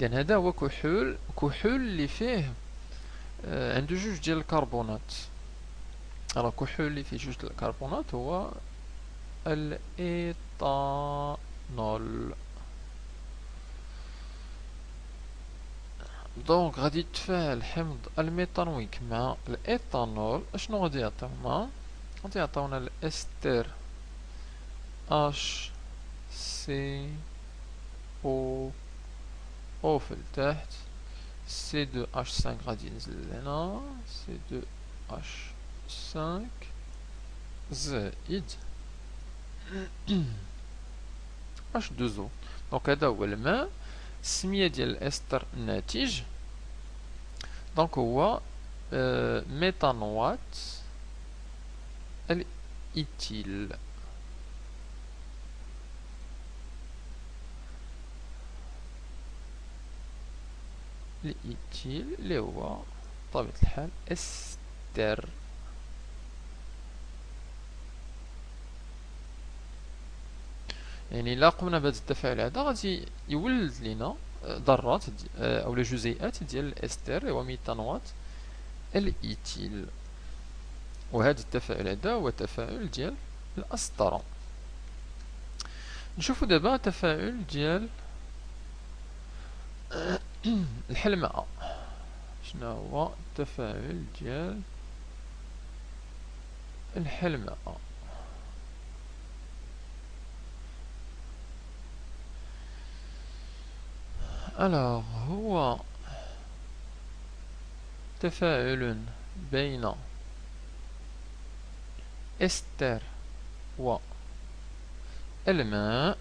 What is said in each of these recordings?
إذا هذا هو كحول، كحول اللي فيه عنده جوج ديال الكربونات. راه الكحول اللي فيه جوج ديال الكربونات هو الإيثانول. دونك غادي يتفاعل حمض الميثانويك مع الإيثانول، اشنو غادي يعطيونا؟ غادي يعطيونا الإستر اش سي او او في التحت، سي دو اش 5 غادي ينزل لهنا، سي دو اش 5 زائد اش دو زو. دونك هذا هو الماء. السمية ديال الاستر الناتج دونك هو ميثانوات الإيثيل. الإيثيل اللي هو بطبيعة الحال استر. يعني إلا قمنا بهذا التفاعل هذا غادي يولد لنا ذرات أو جزيئات ديال الاستر هو ميثانوات الإيثيل. وهذا التفاعل هذا هو تفاعل ديال الأسطرة. نشوفوا دابا تفاعل ديال الحلماء. شنو هو التفاعل ديال الحلماء؟ alors هو تفاعل بين استر والماء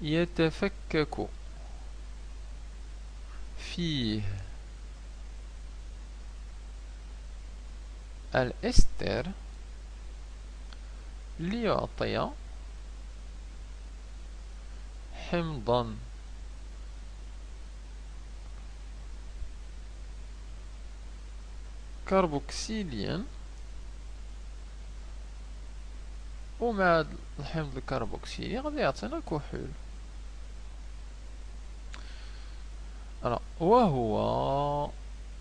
يتفكك فيه الاستر ليعطي حمضا كربوكسيليا، ومع الحمض الكربوكسيلي غادي يعطينا كحول. وهو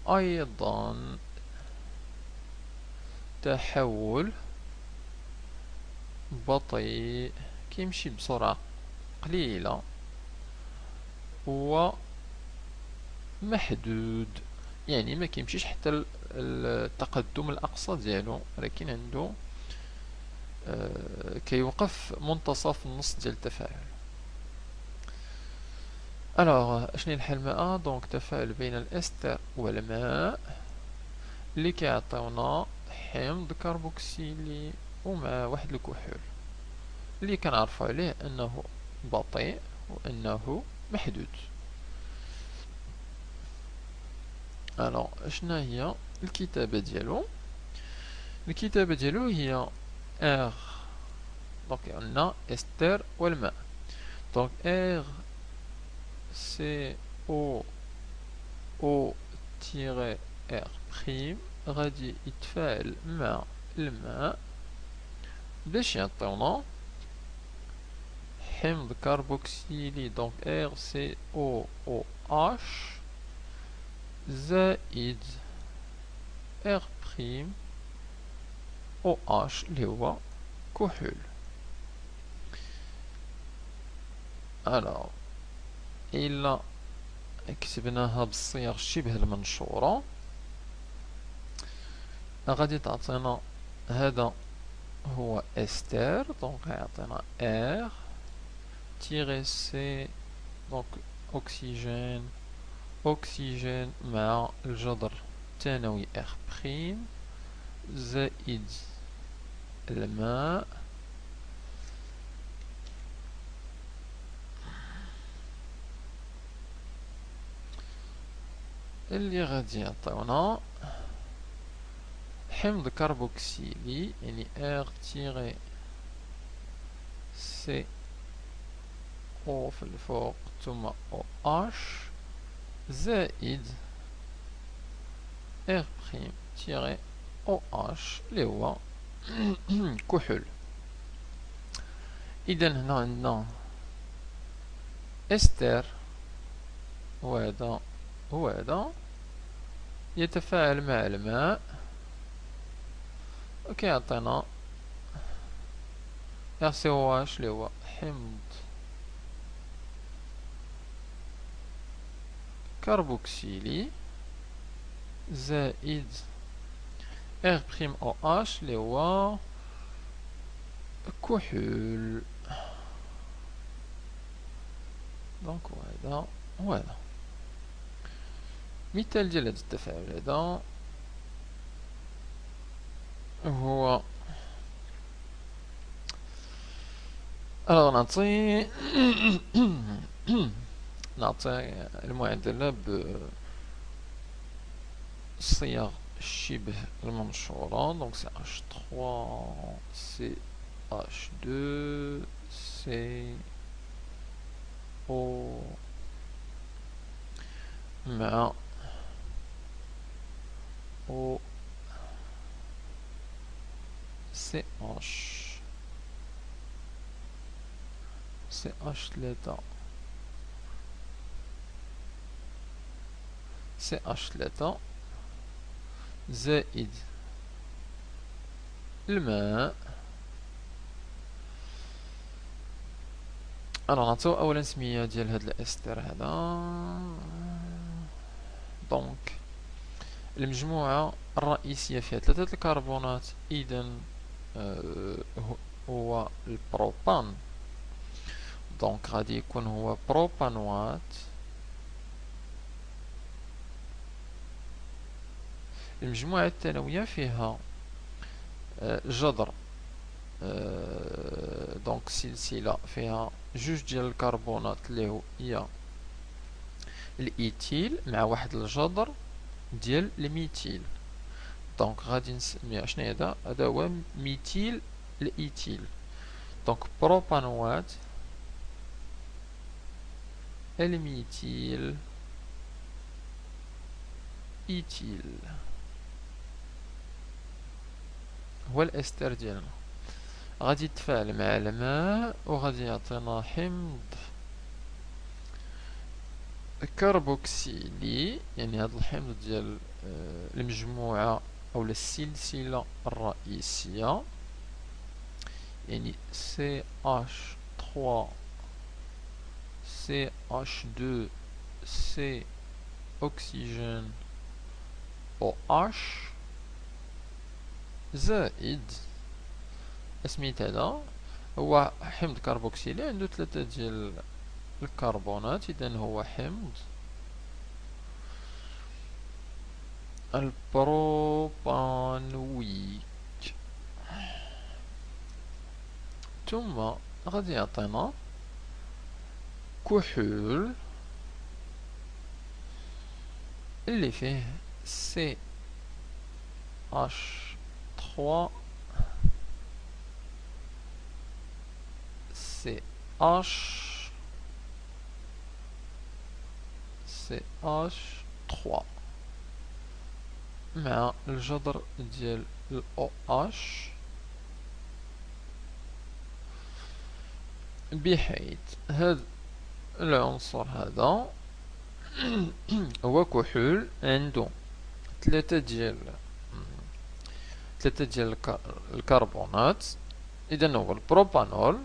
أيضا تحول بطيء، كيمشي بسرعة قليلة ومحدود، يعني ما كيمشيش حتى التقدم الأقصى ديالو، ولكن عنده كيوقف منتصف النص ديال التفاعل. اشني الحلماء؟ دونك تفاعل بين الاستر والماء اللي كيعطيونا حمض كربوكسيلي ومع واحد الكحول اللي كنعرفو عليه انه بطيء وانه محدود. شنو هي الكتابة ديالو؟ الكتابة ديالو هي ار، دونك عندنا استر والماء، دونك ار سي او او تيري ار بريم غادي يتفاعل مع الماء باش يعطيونا حمض كربوكسيلي، دونك ار سي او او اش زائد ار بريم او اش اللي هو كحول. إلا كتبناها بالصيغ شبه المنشورة غادي تعطينا هذا هو استر، دونك غيعطينا ار تيري سي، دونك أكسجين، أكسجين مع الجذر الثانوي ار بريم زائد الماء اللي غادي يعطيونا حمض كربوكسيلي، يعني ار تيري سي او في الفوق ثم او اش زائد ار بريم تيري او اش اللي هو كحول. اذا هنا عندنا استر وهذا يتفاعل مع الماء وكيعطينا RCOH اللي هو حمض كربوكسيلي زائد R'OH اللي هو كحول. دونك وهذا مثال ديال هذا التفاعل هذا هو نعطي المعادلة بصيغ شبه المنشورة. دونك سي H3 سي H2 سي او مع او سي CH3 زائد الماء. نعطيو اولا سمية ديال هاد الاستر هذا. دونك المجموعة الرئيسية فيها 3 الكربونات، اذا هو البروبان. دونك غادي يكون هو بروبانوات. المجموعة الثانوية فيها جذر، دونك سلسلة فيها 2 ديال الكربونات اللي هي الايثيل مع واحد الجذر ديال الميثيل. دونك غادي نسميها شنو هذا هو ميثيل الايثيل. دونك بروبانوات الميثيل ايثيل هو الاستر ديالنا. غادي يتفاعل مع الماء وغادي يعطينا حمض كربوكسيلي، يعني هذا الحمض ديال المجموعة او السلسلة الرئيسية، يعني CH3 CH2 C أكسجين OH زائد سميت هذا هو حمض كربوكسيلي عنده 3 ديال الكربونات، إذا هو حمض البروبانويك. ثم غادي يعطينا كحول اللي فيه CH3 CH3 مع الجذر ديال ال OH، بحيث هذا العنصر هذا هو كحول عنده 3 ديال الكربونات، إذا هو البروبانول،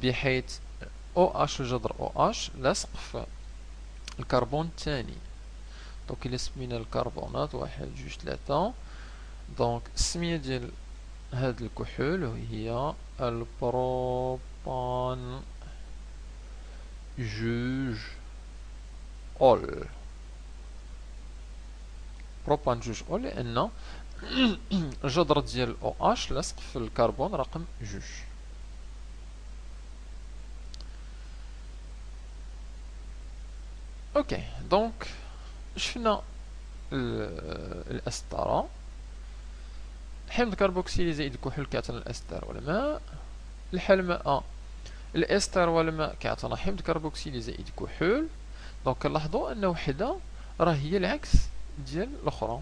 بحيث OH الجذر OH لاصق في الكربون الثاني. دونك إلا سمينا الكربونات 1 2 3، دونك السمية ديال هاد الكحول هي البروبان جوج أول. بروبان جوج أول لأن الجذر ديال OH لاصق في الكربون رقم 2. اوكي، دونك شفنا الاسترة، حمض كربوكسيلي زائد كحول كيعطينا الاستر والماء. الحال ماء الاستر والماء كيعطينا حمض كربوكسيلي زائد كحول. دونك كنلاحظوا ان وحده راه هي العكس ديال الاخرى.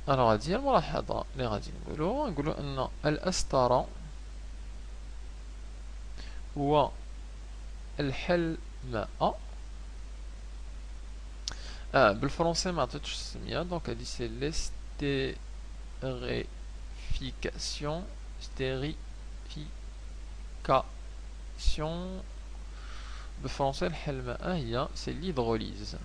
هذه هي الملاحظه اللي غادي نقولوا ان الاستر هو الحلماء. بالفرنسي ما عطيتش السمية، دونك هادي سي l'estérification. estérification. بالفرنسي الحلماء هي سي l'hydrolyse.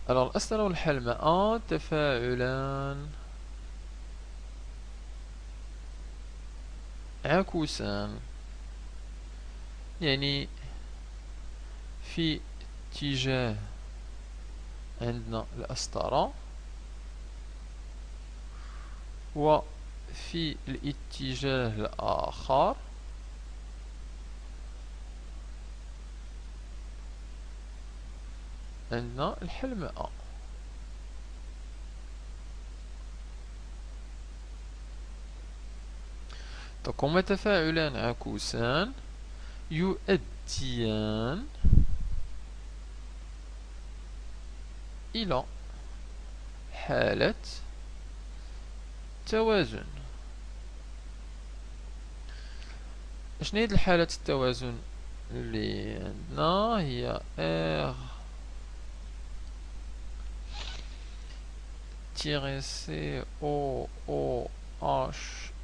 alors الأسترة والحلماء تفاعلان عكوسان، يعني في اتجاه عندنا الأسطرة، وفي الاتجاه الآخر عندنا الحلماء. donc هما تفاعلان عكوسان يؤديان إلى حالة توازن. شنو هي حالة التوازن اللي عندنا؟ هي R تيري سي او او اش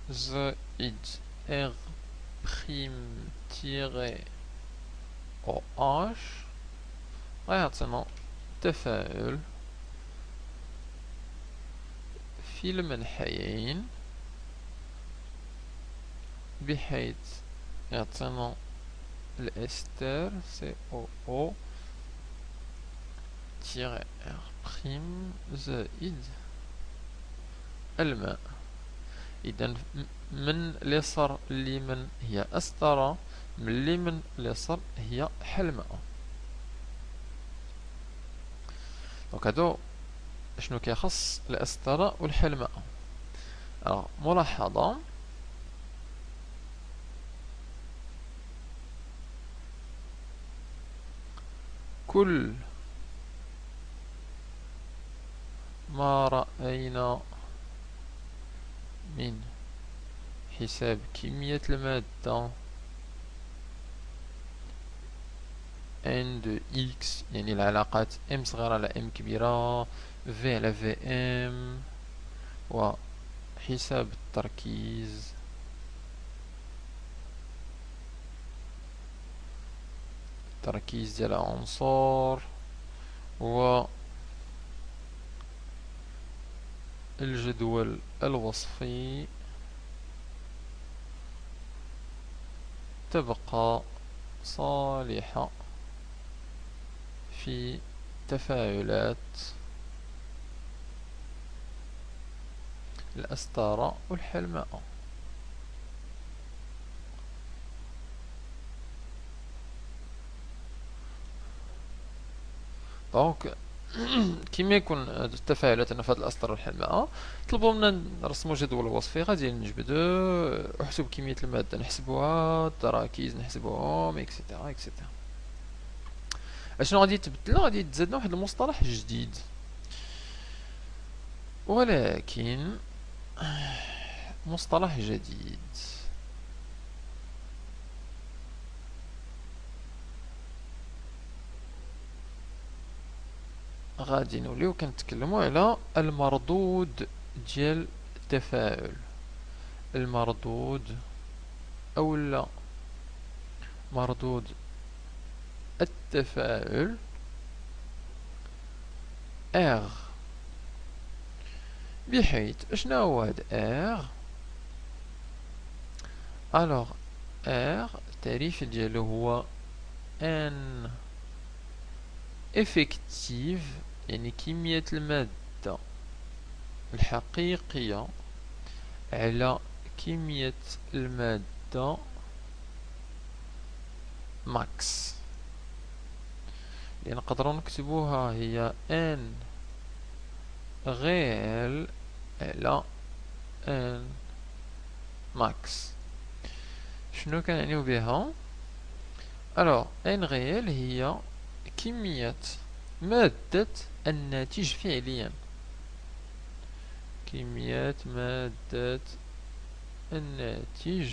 زائد R بريم تيري او اش غيعطينا تفاعل في المنحيين، بحيث يعطينا الاستر سي او او تيري ار بريم زائد الماء. اذا من اليسار لليمين هي أسطرة، من اليمين لليسار هي حلماء. دونك هادو شنو كيخص الأسطرة والحلماء. ملاحظة، كل ما رأينا من حساب كمية المادة n de x، يعني العلاقات m صغيرة على m كبيرة، v على vm، وحساب التركيز، التركيز ديال العنصر، و الجدول الوصفي، تبقى صالحة في تفاعلات الأسطرة والحلماء. دونك كيما يكون التفاعلات في هاد الأسطر والحلماء، طلبوا منا نرسمو جدول وصفي، غادي نجبدو احسب كمية المادة نحسبوها، التراكيز نحسبوهم، اكسيتيرا اكسيتيرا. اشنو غادي يتبدل؟ غادي يتزاد واحد المصطلح جديد، ولكن مصطلح جديد غادي نوليو كنتكلمو على المردود ديال التفاعل. المردود اولا مردود التفاعل R، بحيث اشنا هو هاد R؟ الوغ R التعريف ديالو هو N effective، يعني كمية المادة الحقيقية على كمية المادة ماكس، اللي نقدروا نكتبوها هي N غير على N ماكس. شنو كنعنيو بها؟ الوغ N غيال هي كمية مادة الناتج فعليا، كمية مادة الناتج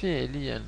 فعليا